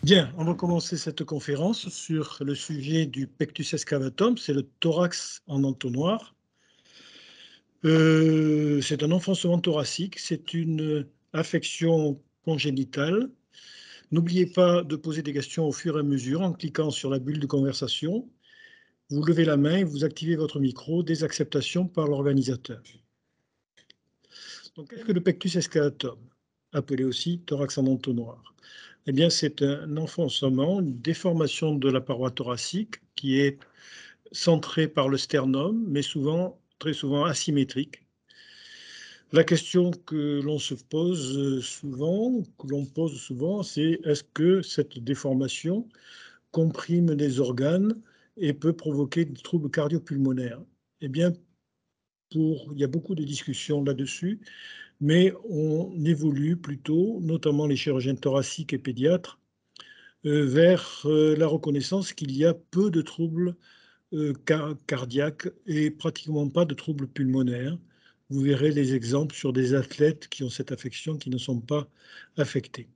Bien, on va commencer cette conférence sur le sujet du pectus excavatum, c'est le thorax en entonnoir. C'est un enfoncement thoracique, c'est une affection congénitale. N'oubliez pas de poser des questions au fur et à mesure en cliquant sur la bulle de conversation. Vous levez la main et vous activez votre micro dès acceptation par l'organisateur. Donc, qu'est-ce que le pectus excavatum, appelé aussi thorax en entonnoir? Eh bien, c'est un enfoncement, une déformation de la paroi thoracique qui est centrée par le sternum, mais souvent, très souvent asymétrique. La question que l'on se pose souvent, que l'on pose souvent, c'est est-ce que cette déformation comprime les organes et peut provoquer des troubles cardio-pulmonaires? Eh bien, il y a beaucoup de discussions là-dessus, mais on évolue plutôt, notamment les chirurgiens thoraciques et pédiatres, vers la reconnaissance qu'il y a peu de troubles cardiaques et pratiquement pas de troubles pulmonaires. Vous verrez les exemples sur des athlètes qui ont cette affection qui ne sont pas affectés.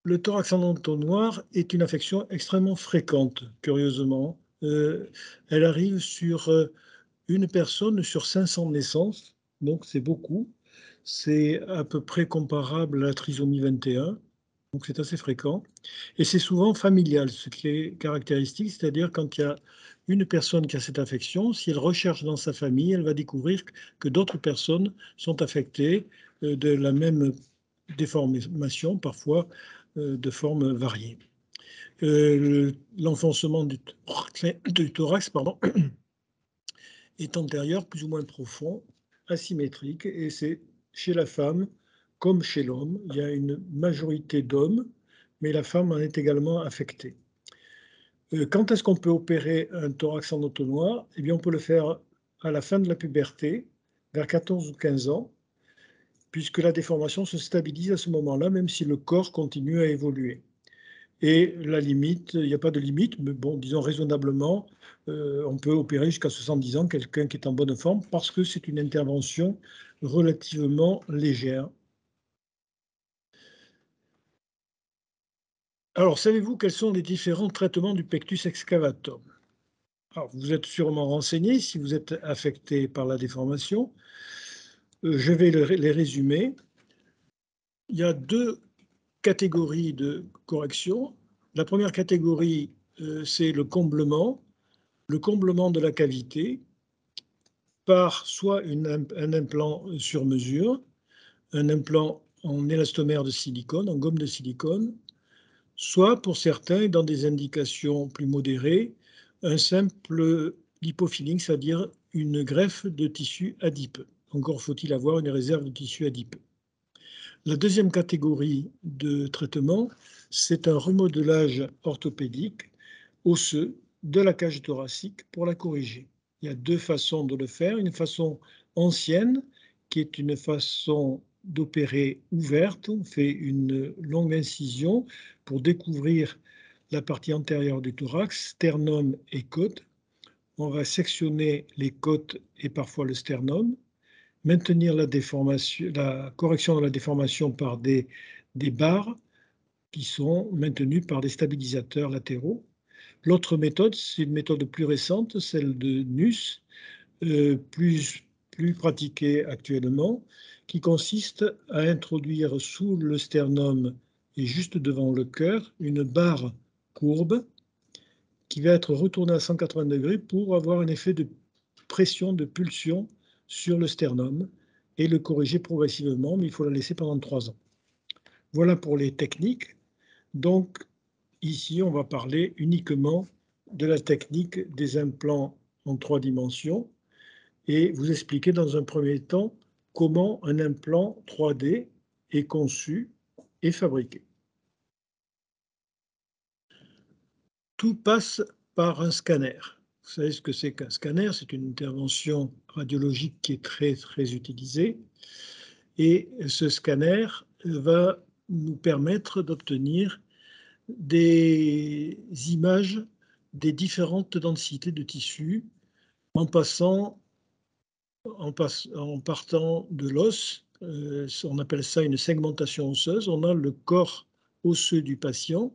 Le thorax en entonnoir est une affection extrêmement fréquente, curieusement. Elle arrive sur une personne sur 500 naissances, donc c'est beaucoup. C'est à peu près comparable à la trisomie 21. Donc c'est assez fréquent et c'est souvent familial, ce qui est caractéristique, c'est-à-dire quand il y a une personne qui a cette affection, si elle recherche dans sa famille, elle va découvrir que d'autres personnes sont affectées, de la même déformation, parfois, de formes variées. L'enfoncement du thorax, pardon, est antérieur, plus ou moins profond, asymétrique et c'est chez la femme comme chez l'homme. Il y a une majorité d'hommes, mais la femme en est également affectée. Quand est-ce qu'on peut opérer un thorax en entonnoir? Eh bien, on peut le faire à la fin de la puberté, vers 14 ou 15 ans, puisque la déformation se stabilise à ce moment-là, même si le corps continue à évoluer. Et la limite, il n'y a pas de limite, mais bon, disons raisonnablement, on peut opérer jusqu'à 70 ans quelqu'un qui est en bonne forme parce que c'est une intervention relativement légère. Alors, savez-vous quels sont les différents traitements du pectus excavatum? Alors, vous êtes sûrement renseigné si vous êtes affecté par la déformation. Je vais les résumer. Il y a deux catégories de correction. La première catégorie, c'est le comblement de la cavité par soit un implant sur mesure, un implant en élastomère de silicone, en gomme de silicone, soit pour certains, dans des indications plus modérées, un simple lipofilling, c'est-à-dire une greffe de tissu adipeux. Encore faut-il avoir une réserve de tissu adipeux. La deuxième catégorie de traitement, c'est un remodelage orthopédique osseux de la cage thoracique pour la corriger. Il y a deux façons de le faire. Une façon ancienne, qui est une façon d'opérer ouverte. On fait une longue incision pour découvrir la partie antérieure du thorax, sternum et côte. On va sectionner les côtes et parfois le sternum, maintenir la correction de la déformation par des barres qui sont maintenues par des stabilisateurs latéraux. L'autre méthode, c'est une méthode plus récente, celle de NUS, plus pratiquée actuellement, qui consiste à introduire sous le sternum et juste devant le cœur une barre courbe qui va être retournée à 180 degrés pour avoir un effet de pression, de pulsion sur le sternum et le corriger progressivement, mais il faut la laisser pendant 3 ans. Voilà pour les techniques. Donc, ici, on va parler uniquement de la technique des implants en 3 dimensions et vous expliquer dans un premier temps comment un implant 3D est conçu et fabriqué. Tout passe par un scanner. Vous savez ce que c'est qu'un scanner? C'est une intervention radiologique qui est très, très utilisée et ce scanner va nous permettre d'obtenir des images des différentes densités de tissu en partant de l'os On appelle ça une segmentation osseuse. On a le corps osseux du patient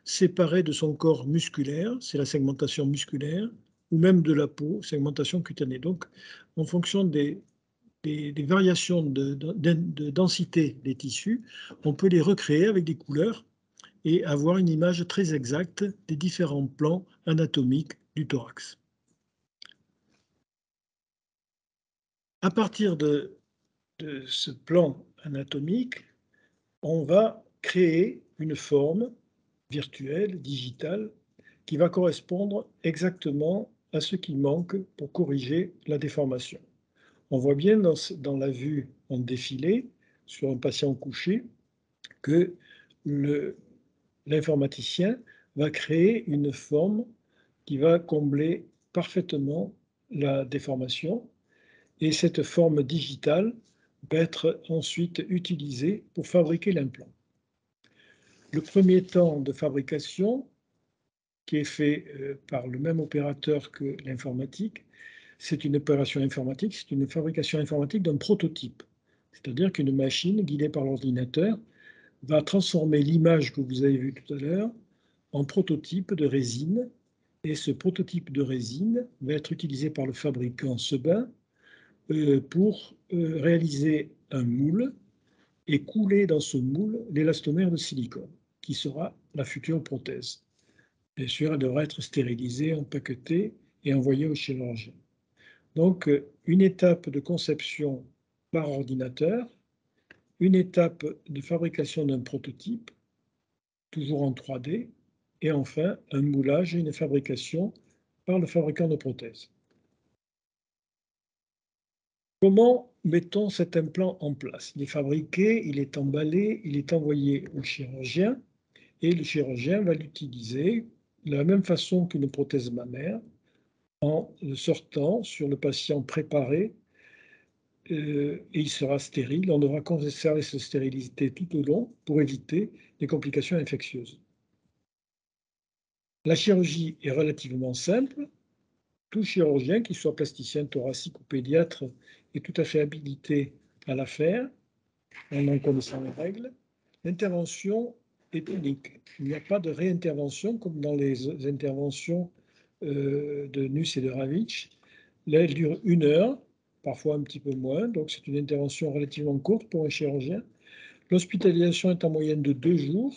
séparé de son corps musculaire, c'est la segmentation musculaire, ou même de la peau, segmentation cutanée. Donc, en fonction des variations de densité des tissus, on peut les recréer avec des couleurs et avoir une image très exacte des différents plans anatomiques du thorax. À partir de ce plan anatomique, on va créer une forme virtuelle, digitale, qui va correspondre exactement à ce qui manque pour corriger la déformation. On voit bien dans la vue en défilé sur un patient couché que l'informaticien va créer une forme qui va combler parfaitement la déformation, et cette forme digitale va être ensuite utilisée pour fabriquer l'implant. Le premier temps de fabrication, qui est fait par le même opérateur que l'informatique, c'est une opération informatique, c'est une fabrication informatique d'un prototype. C'est-à-dire qu'une machine guidée par l'ordinateur va transformer l'image que vous avez vue tout à l'heure en prototype de résine, et ce prototype de résine va être utilisé par le fabricant Sebin pour réaliser un moule et couler dans ce moule l'élastomère de silicone, qui sera la future prothèse. Bien sûr, elle devra être stérilisée, empaquetée et envoyée au chirurgien. Donc, une étape de conception par ordinateur, une étape de fabrication d'un prototype, toujours en 3D, et enfin un moulage et une fabrication par le fabricant de prothèses. Comment mettons cet implant en place? Il est fabriqué, il est emballé, il est envoyé au chirurgien, et le chirurgien va l'utiliser de la même façon qu'une prothèse mammaire, en sortant sur le patient préparé, et il sera stérile. On devra conserver cette stérilité tout au long pour éviter les complications infectieuses. La chirurgie est relativement simple. Tout chirurgien, qu'il soit plasticien, thoracique ou pédiatre, est tout à fait habilité à la faire, en connaissant les règles. L'intervention est unique. Il n'y a pas de réintervention comme dans les interventions de Nuss et de Ravitch. Là, elle dure 1 heure, parfois un petit peu moins, donc c'est une intervention relativement courte pour un chirurgien. L'hospitalisation est en moyenne de 2 jours.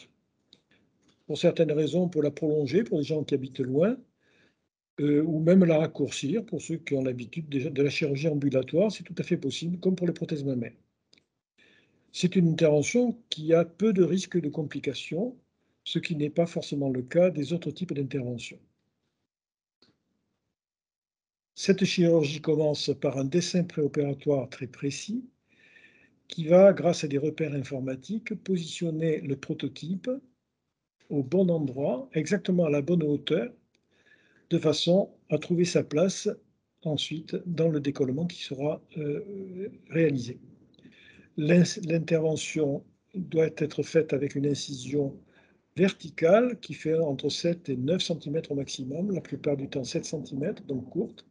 Pour certaines raisons, on peut la prolonger pour les gens qui habitent loin, ou même la raccourcir pour ceux qui ont l'habitude de la chirurgie ambulatoire, c'est tout à fait possible, comme pour les prothèses mammaires. C'est une intervention qui a peu de risques de complications, ce qui n'est pas forcément le cas des autres types d'interventions. Cette chirurgie commence par un dessin préopératoire très précis qui va, grâce à des repères informatiques, positionner le prototype au bon endroit, exactement à la bonne hauteur, de façon à trouver sa place ensuite dans le décollement qui sera réalisé. L'intervention doit être faite avec une incision verticale qui fait entre 7 et 9 cm au maximum, la plupart du temps 7 cm, donc courte.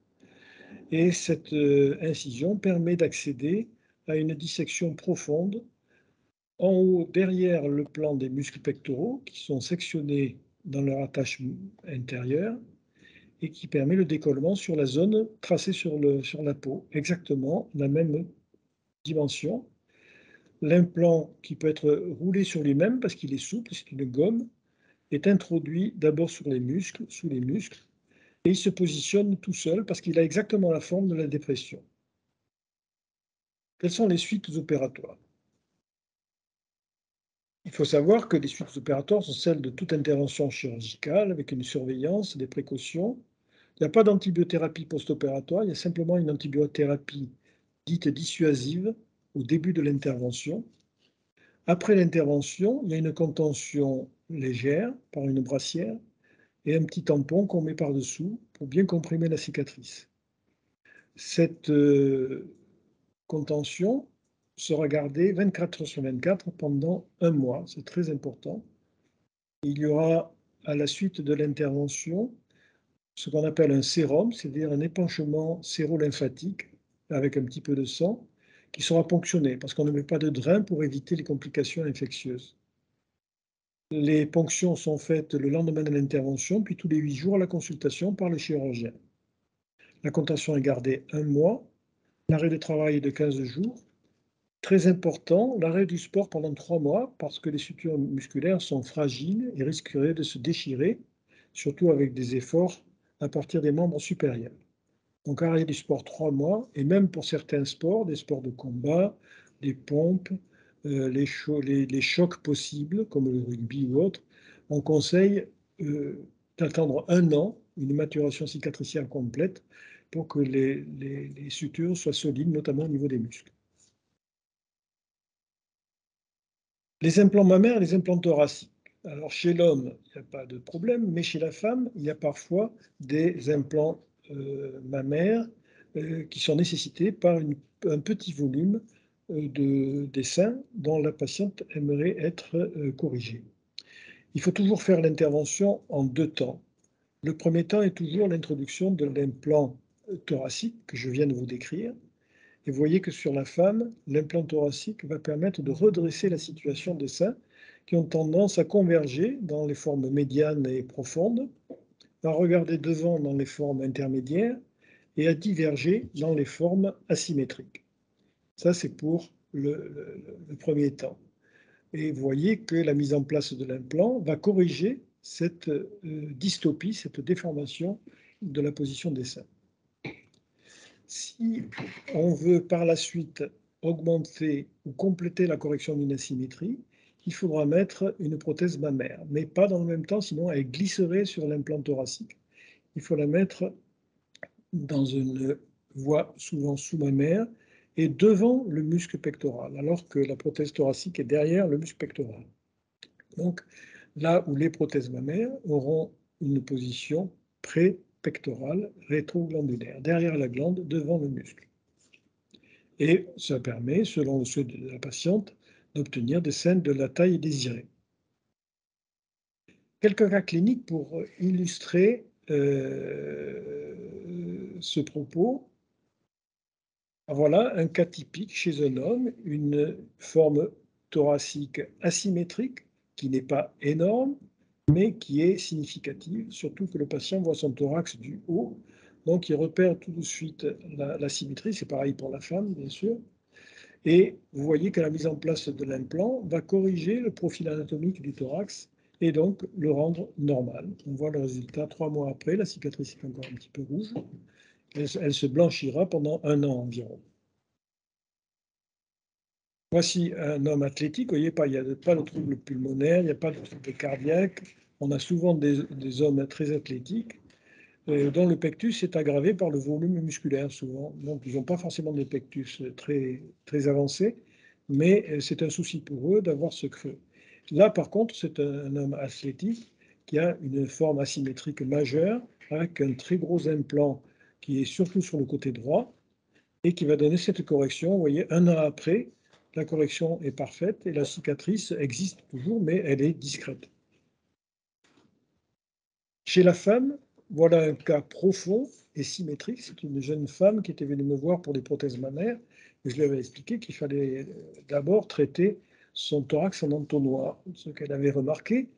Et cette incision permet d'accéder à une dissection profonde en haut, derrière le plan des muscles pectoraux, qui sont sectionnés dans leur attache intérieure, et qui permet le décollement sur la zone tracée sur la peau, exactement la même dimension. L'implant, qui peut être roulé sur lui-même parce qu'il est souple, c'est une gomme, est introduit d'abord sur les muscles, sous les muscles, et il se positionne tout seul parce qu'il a exactement la forme de la dépression. Quelles sont les suites opératoires? Il faut savoir que les suites opératoires sont celles de toute intervention chirurgicale, avec une surveillance, des précautions. Il n'y a pas d'antibiothérapie post-opératoire, il y a simplement une antibiothérapie dite dissuasive au début de l'intervention. Après l'intervention, il y a une contention légère par une brassière et un petit tampon qu'on met par-dessous pour bien comprimer la cicatrice. Cette contention sera gardée 24 heures sur 24 pendant 1 mois, c'est très important. Il y aura, à la suite de l'intervention, ce qu'on appelle un sérum, c'est-à-dire un épanchement sérolymphatique avec un petit peu de sang, qui sera ponctionné, parce qu'on ne met pas de drain pour éviter les complications infectieuses. Les ponctions sont faites le lendemain de l'intervention, puis tous les 8 jours à la consultation par le chirurgien. La contention est gardée 1 mois, l'arrêt de travail est de 15 jours. Très important, l'arrêt du sport pendant 3 mois, parce que les sutures musculaires sont fragiles et risqueraient de se déchirer, surtout avec des efforts à partir des membres supérieurs. Donc arrêt du sport 3 mois, et même pour certains sports, des sports de combat, des pompes, les chocs possibles, comme le rugby ou autre, on conseille d'attendre 1 an, une maturation cicatricielle complète, pour que les sutures soient solides, notamment au niveau des muscles. Les implants mammaires et les implants thoraciques. Alors chez l'homme, il n'y a pas de problème, mais chez la femme, il y a parfois des implants mammaires qui sont nécessités par un petit volume des seins dont la patiente aimerait être corrigée. Il faut toujours faire l'intervention en 2 temps. Le premier temps est toujours l'introduction de l'implant thoracique que je viens de vous décrire. Et vous voyez que sur la femme, l'implant thoracique va permettre de redresser la situation des seins qui ont tendance à converger dans les formes médianes et profondes, à regarder devant dans les formes intermédiaires et à diverger dans les formes asymétriques. Ça, c'est pour le premier temps. Et vous voyez que la mise en place de l'implant va corriger cette dystopie, cette déformation de la position des seins. Si on veut par la suite augmenter ou compléter la correction d'une asymétrie, il faudra mettre une prothèse mammaire, mais pas dans le même temps, sinon elle glisserait sur l'implant thoracique. Il faut la mettre dans une voie souvent sous-mammaire et devant le muscle pectoral, alors que la prothèse thoracique est derrière le muscle pectoral. Donc, là où les prothèses mammaires auront une position pré-pectorale rétroglandulaire, derrière la glande, devant le muscle. Et ça permet, selon le souhait de la patiente, d'obtenir des seins de la taille désirée. Quelques cas cliniques pour illustrer ce propos. Voilà un cas typique chez un homme, une forme thoracique asymétrique qui n'est pas énorme, mais qui est significative, surtout que le patient voit son thorax du haut, donc il repère tout de suite la symétrie, c'est pareil pour la femme, bien sûr. Et vous voyez que la mise en place de l'implant va corriger le profil anatomique du thorax et donc le rendre normal. On voit le résultat 3 mois après, la cicatrice est encore un petit peu rouge. Elle se blanchira pendant 1 an environ. Voici un homme athlétique, vous voyez, il n'y a pas de trouble pulmonaire, il n'y a pas de trouble cardiaque. On a souvent des hommes très athlétiques dont le pectus est aggravé par le volume musculaire souvent. Donc ils n'ont pas forcément des pectus très, très avancés, mais c'est un souci pour eux d'avoir ce creux. Là, par contre, c'est un homme athlétique qui a une forme asymétrique majeure, avec un très gros implant qui est surtout sur le côté droit, et qui va donner cette correction. Vous voyez, 1 an après, la correction est parfaite et la cicatrice existe toujours, mais elle est discrète. Chez la femme, voilà un cas profond et symétrique. C'est une jeune femme qui était venue me voir pour des prothèses mammaires. Et je lui avais expliqué qu'il fallait d'abord traiter son thorax en entonnoir, ce qu'elle avait remarqué,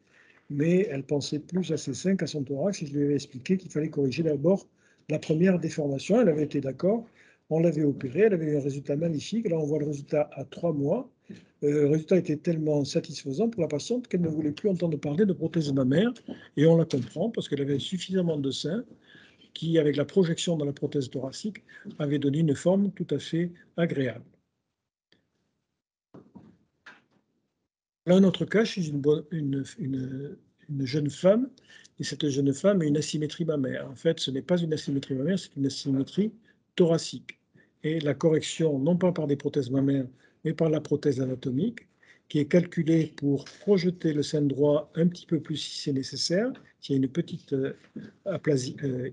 mais elle pensait plus à ses seins qu'à son thorax. Et je lui avais expliqué qu'il fallait corriger d'abord la première déformation. Elle avait été d'accord. On l'avait opérée, elle avait eu un résultat magnifique. Là, on voit le résultat à 3 mois. Le résultat était tellement satisfaisant pour la patiente qu'elle ne voulait plus entendre parler de prothèse mammaire. Et on la comprend parce qu'elle avait suffisamment de seins qui, avec la projection dans la prothèse thoracique, avait donné une forme tout à fait agréable. Là, un autre cas chez une jeune femme, et cette jeune femme a une asymétrie mammaire. En fait, ce n'est pas une asymétrie mammaire, c'est une asymétrie thoracique. Et la correction, non pas par des prothèses mammaires, mais par la prothèse anatomique, qui est calculée pour projeter le sein droit un petit peu plus si c'est nécessaire, s'il y a une petite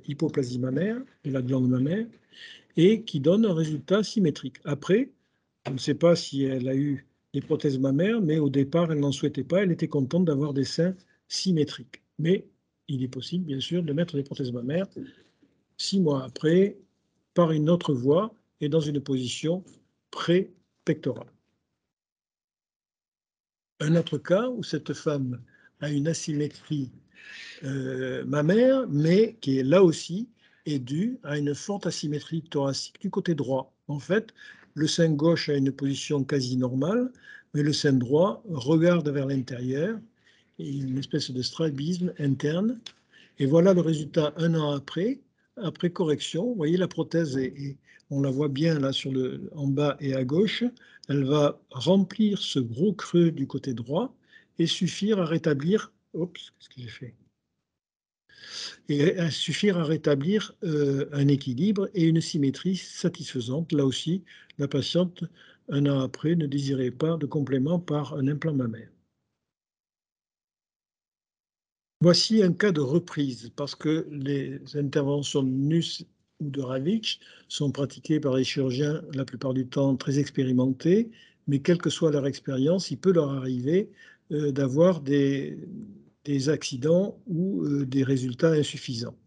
hypoplasie mammaire de la glande mammaire, et qui donne un résultat symétrique. Après, je ne sais pas si elle a eu des prothèses mammaires, mais au départ, elle n'en souhaitait pas. Elle était contente d'avoir des seins symétriques. Mais il est possible, bien sûr, de mettre des prothèses mammaires 6 mois après, par une autre voie et dans une position pré-pectoral. Un autre cas où cette femme a une asymétrie mammaire, mais qui est là aussi est due à une forte asymétrie thoracique du côté droit. En fait, le sein gauche a une position quasi normale, mais le sein droit regarde vers l'intérieur, une espèce de strabisme interne. Et voilà le résultat un an après correction. Vous voyez, la prothèse, on la voit bien là en bas et à gauche. Elle va remplir ce gros creux du côté droit et suffire à rétablir. Oups, qu'est-ce que j'ai fait? Et à suffire à rétablir un équilibre et une symétrie satisfaisante. Là aussi, la patiente, un an après, ne désirait pas de complément par un implant mammaire. Voici un cas de reprise, parce que les interventions de Nuss ou de Ravitch sont pratiquées par les chirurgiens la plupart du temps très expérimentés, mais quelle que soit leur expérience, il peut leur arriver d'avoir des accidents ou des résultats insuffisants.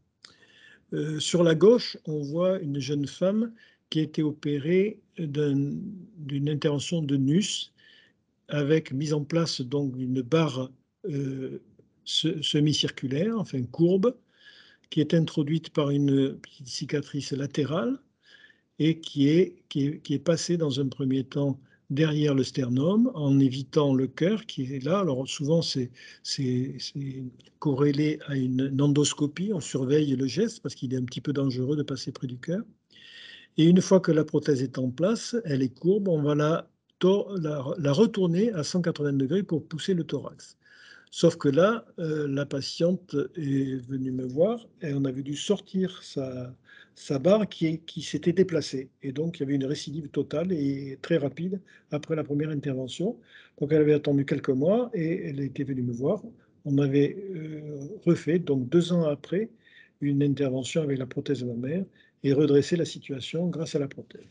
Sur la gauche, on voit une jeune femme qui a été opérée d'une intervention de Nuss avec mise en place donc d'une barre semi-circulaire, enfin courbe, qui est introduite par une petite cicatrice latérale et qui est passée dans un premier temps derrière le sternum en évitant le cœur qui est là. Alors souvent c'est corrélé à une endoscopie, on surveille le geste parce qu'il est un petit peu dangereux de passer près du cœur. Et une fois que la prothèse est en place, elle est courbe, on va la retourner à 180 degrés pour pousser le thorax. Sauf que là, la patiente est venue me voir et on avait dû sortir sa barre qui s'était déplacée. Et donc, il y avait une récidive totale et très rapide après la première intervention. Donc, elle avait attendu quelques mois et elle était venue me voir. On avait refait, donc 2 ans après, une intervention avec la prothèse mammaire et redressé la situation grâce à la prothèse.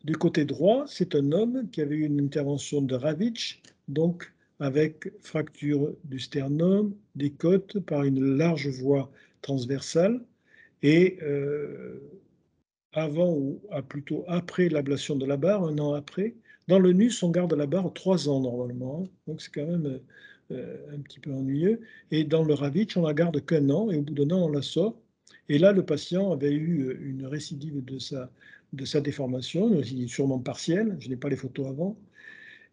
Du côté droit, c'est un homme qui avait eu une intervention de Ravitch, donc avec fracture du sternum, des côtes par une large voie transversale et avant ou plutôt après l'ablation de la barre, un an après. Dans le NUS, on garde la barre 3 ans normalement, donc c'est quand même un petit peu ennuyeux. Et dans le Ravitch, on la garde qu'1 an et au bout d'1 an, on la sort. Et là, le patient avait eu une récidive de sa déformation, une récidive sûrement partielle, je n'ai pas les photos avant,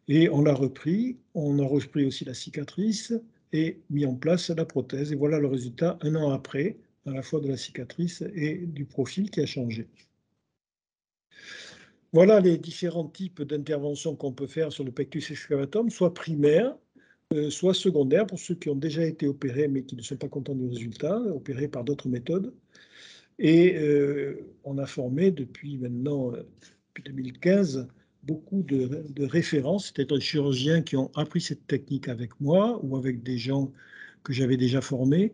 et on l'a repris, on a repris aussi la cicatrice et mis en place la prothèse. Et voilà le résultat 1 an après, à la fois de la cicatrice et du profil qui a changé. Voilà les différents types d'interventions qu'on peut faire sur le pectus excavatum, soit primaire, soit secondaire pour ceux qui ont déjà été opérés mais qui ne sont pas contents du résultat, opérés par d'autres méthodes. Et on a formé depuis maintenant, depuis 2015, beaucoup de références, c'est-à-dire des chirurgiens qui ont appris cette technique avec moi ou avec des gens que j'avais déjà formés.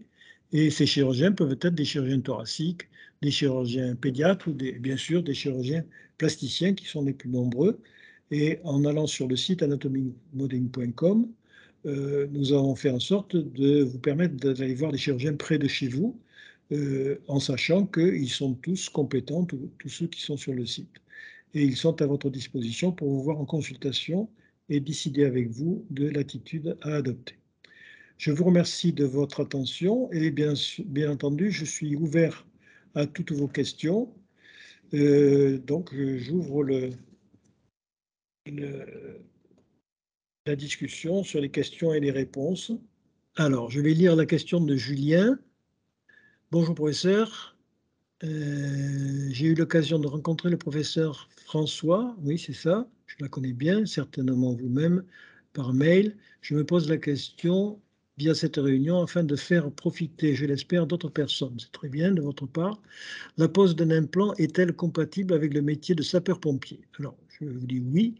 Et ces chirurgiens peuvent être des chirurgiens thoraciques, des chirurgiens pédiatres ou bien sûr des chirurgiens plasticiens qui sont les plus nombreux. Et en allant sur le site anatomymodeling.com, nous avons fait en sorte de vous permettre d'aller voir des chirurgiens près de chez vous, en sachant qu'ils sont tous compétents, tous ceux qui sont sur le site. Et ils sont à votre disposition pour vous voir en consultation et décider avec vous de l'attitude à adopter. Je vous remercie de votre attention et bien entendu, je suis ouvert à toutes vos questions. Donc, j'ouvre la discussion sur les questions et les réponses. Alors, je vais lire la question de Julien. Bonjour professeur, j'ai eu l'occasion de rencontrer le professeur François, oui c'est ça, je la connais bien, certainement vous-même, par mail. Je me pose la question via cette réunion afin de faire profiter, je l'espère, d'autres personnes. C'est très bien de votre part. La pose d'un implant est-elle compatible avec le métier de sapeur-pompier? Alors, je vous dis oui,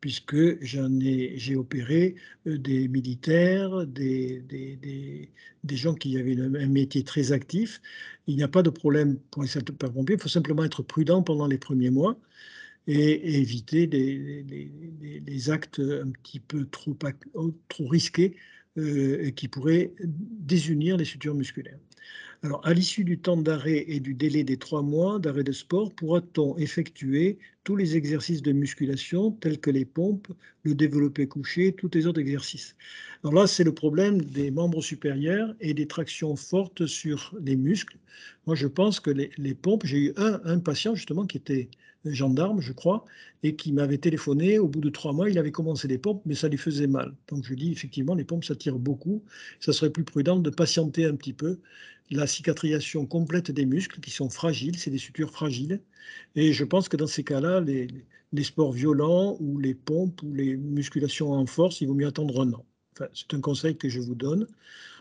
puisque j'ai opéré des militaires, des gens qui avaient un métier très actif. Il n'y a pas de problème pour les sapeurs-pompiers, il faut simplement être prudent pendant les premiers mois et éviter les actes un petit peu trop risqués qui pourraient désunir les sutures musculaires. Alors, à l'issue du temps d'arrêt et du délai des 3 mois d'arrêt de sport, pourra-t-on effectuer tous les exercices de musculation tels que les pompes, le développé couché, tous les autres exercices? Alors là, c'est le problème des membres supérieurs et des tractions fortes sur les muscles. Moi, je pense que les pompes, j'ai eu un patient justement qui était gendarme, je crois, et qui m'avait téléphoné. Au bout de 3 mois, il avait commencé les pompes, mais ça lui faisait mal. Donc je dis effectivement, les pompes, ça tire beaucoup. Ça serait plus prudent de patienter un petit peu la cicatrisation complète des muscles qui sont fragiles, c'est des sutures fragiles. Et je pense que dans ces cas-là, les sports violents ou les pompes ou les musculations en force, il vaut mieux attendre un an. Enfin, c'est un conseil que je vous donne.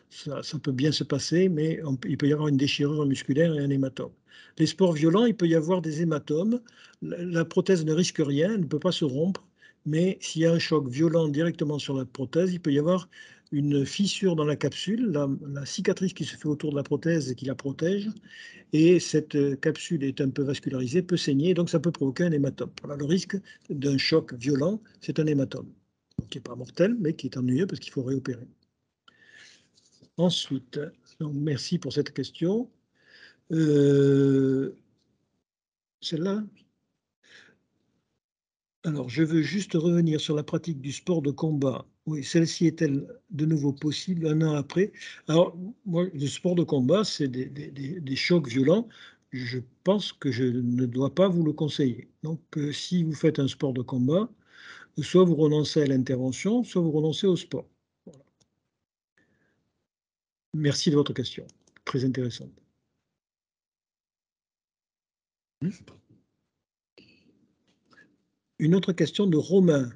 Ça peut bien se passer, mais il peut y avoir une déchirure musculaire et un hématome. Les sports violents, il peut y avoir des hématomes. La prothèse ne risque rien, elle ne peut pas se rompre, mais s'il y a un choc violent directement sur la prothèse, il peut y avoir une fissure dans la capsule, la cicatrice qui se fait autour de la prothèse et qui la protège, et cette capsule est un peu vascularisée, peut saigner, donc ça peut provoquer un hématome. Voilà, le risque d'un choc violent, c'est un hématome, qui n'est pas mortel, mais qui est ennuyeux parce qu'il faut réopérer. Ensuite, donc merci pour cette question. Celle-là? Alors, je veux juste revenir sur la pratique du sport de combat. Oui, celle-ci est-elle de nouveau possible un an après? Alors, moi, le sport de combat, c'est des chocs violents. Je pense que je ne dois pas vous le conseiller. Donc, si vous faites un sport de combat, soit vous renoncez à l'intervention, soit vous renoncez au sport. Voilà. Merci de votre question. Très intéressante. Une autre question de Romain.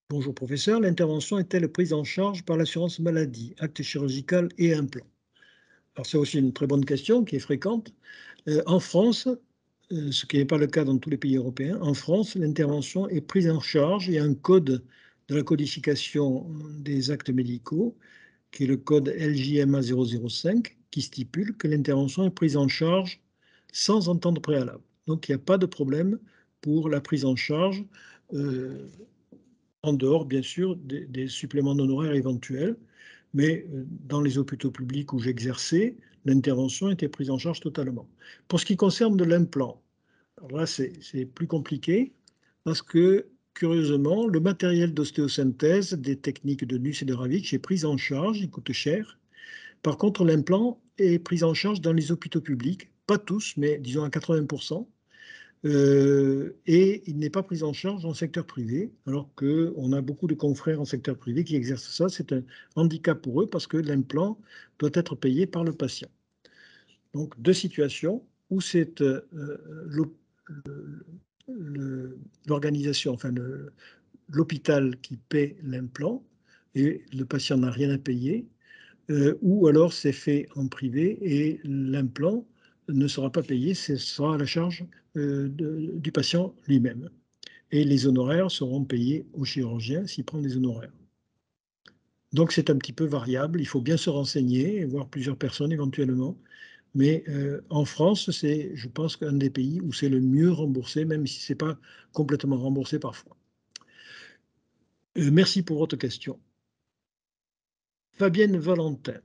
Bonjour professeur, l'intervention est-elle prise en charge par l'assurance maladie, acte chirurgical et implant? Alors c'est aussi une très bonne question qui est fréquente. En France, ce qui n'est pas le cas dans tous les pays européens, en France, l'intervention est prise en charge. Il y a un code de la codification des actes médicaux, qui est le code LJMA 005, qui stipule que l'intervention est prise en charge sans entente préalable. Donc il n'y a pas de problème pour la prise en charge. En dehors, bien sûr, des suppléments d'honoraires éventuels, mais dans les hôpitaux publics où j'exerçais, l'intervention était prise en charge totalement. Pour ce qui concerne de l'implant, alors là, c'est plus compliqué parce que, curieusement, le matériel d'ostéosynthèse, des techniques de Nuss et de Ravitch est pris en charge, il coûte cher. Par contre, l'implant est pris en charge dans les hôpitaux publics, pas tous, mais disons à 80%. Et il n'est pas pris en charge en secteur privé, alors qu'on a beaucoup de confrères en secteur privé qui exercent ça. C'est un handicap pour eux parce que l'implant doit être payé par le patient. Donc, deux situations où c'est l'organisation, enfin l'hôpital qui paie l'implant et le patient n'a rien à payer, ou alors c'est fait en privé et l'implant ne sera pas payé, ce sera à la charge du patient lui-même. Et les honoraires seront payés au chirurgien s'il prend des honoraires. Donc c'est un petit peu variable, il faut bien se renseigner et voir plusieurs personnes éventuellement. Mais en France, c'est, je pense, un des pays où c'est le mieux remboursé, même si ce n'est pas complètement remboursé parfois. Merci pour votre question. Fabienne Valentin.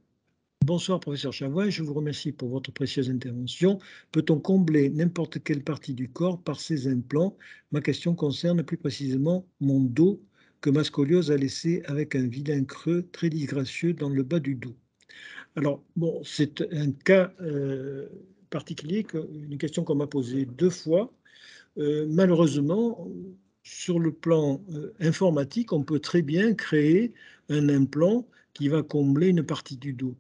Bonsoir, professeur Chavoin, je vous remercie pour votre précieuse intervention. Peut-on combler n'importe quelle partie du corps par ces implants? Ma question concerne plus précisément mon dos que ma scoliose a laissé avec un vilain creux très disgracieux dans le bas du dos. Alors, bon, c'est un cas particulier, une question qu'on m'a posée 2 fois. Malheureusement, sur le plan informatique, on peut très bien créer un implant qui va combler une partie du dos.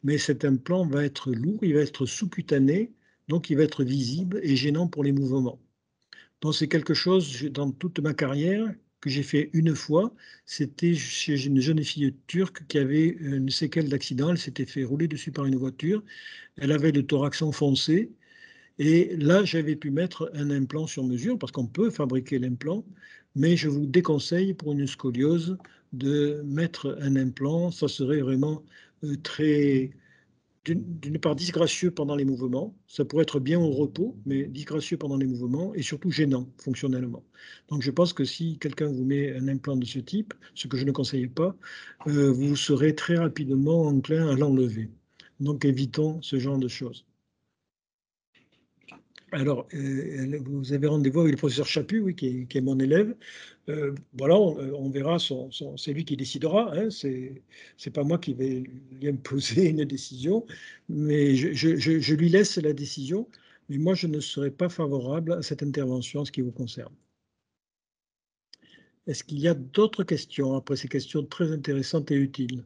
Mais cet implant va être lourd, il va être sous-cutané, donc il va être visible et gênant pour les mouvements. Donc c'est quelque chose, dans toute ma carrière, que j'ai fait une fois. C'était chez une jeune fille turque qui avait une séquelle d'accident. Elle s'était fait rouler dessus par une voiture. Elle avait le thorax enfoncé. Et là, j'avais pu mettre un implant sur mesure, parce qu'on peut fabriquer l'implant, mais je vous déconseille pour une scoliose de mettre un implant. Ça serait vraiment très, d'une part, disgracieux pendant les mouvements. Ça pourrait être bien au repos, mais disgracieux pendant les mouvements et surtout gênant fonctionnellement. Donc je pense que si quelqu'un vous met un implant de ce type, ce que je ne conseille pas, vous serez très rapidement enclin à l'enlever. Donc évitons ce genre de choses. Alors, vous avez rendez-vous avec le professeur Chaput, oui, qui est mon élève. Voilà, on verra, c'est lui qui décidera, hein, c'est pas moi qui vais lui imposer une décision, mais je lui laisse la décision, mais moi je ne serai pas favorable à cette intervention en ce qui vous concerne. Est-ce qu'il y a d'autres questions après ces questions très intéressantes et utiles?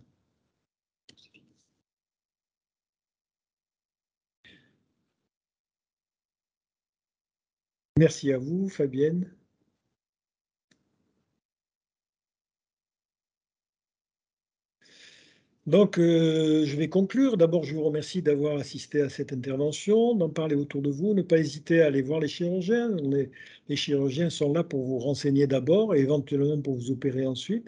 Merci à vous, Fabienne. Donc, je vais conclure. D'abord, je vous remercie d'avoir assisté à cette intervention, d'en parler autour de vous. Ne pas hésiter à aller voir les chirurgiens. Les chirurgiens sont là pour vous renseigner d'abord et éventuellement pour vous opérer ensuite.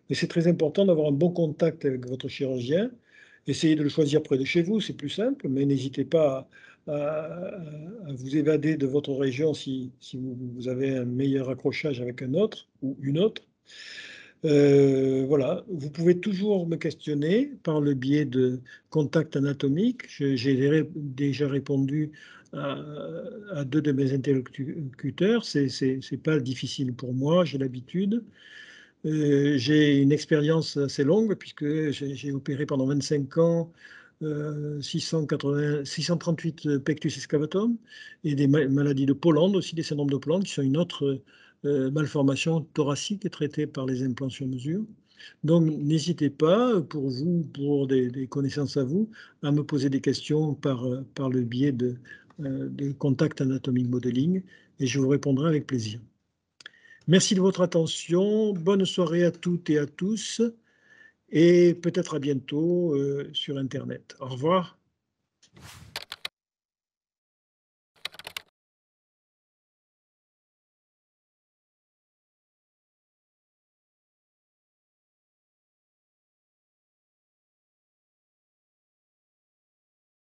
Mais c'est très important d'avoir un bon contact avec votre chirurgien. Essayez de le choisir près de chez vous, c'est plus simple, mais n'hésitez pas à vous évader de votre région si vous avez un meilleur accrochage avec un autre ou une autre. Voilà, vous pouvez toujours me questionner par le biais de contacts anatomiques. J'ai déjà répondu à deux de mes interlocuteurs. C'est pas difficile pour moi, j'ai l'habitude. J'ai une expérience assez longue puisque j'ai opéré pendant 25 ans 638 pectus excavatum et des maladies de Pôlande aussi, des syndromes de Pôlande qui sont une autre malformation thoracique traitée par les implants sur mesure. Donc n'hésitez pas, pour vous, pour des connaissances à vous, à me poser des questions par le biais de contact anatomique modeling et je vous répondrai avec plaisir. Merci de votre attention. Bonne soirée à toutes et à tous et peut-être à bientôt sur Internet. Au revoir.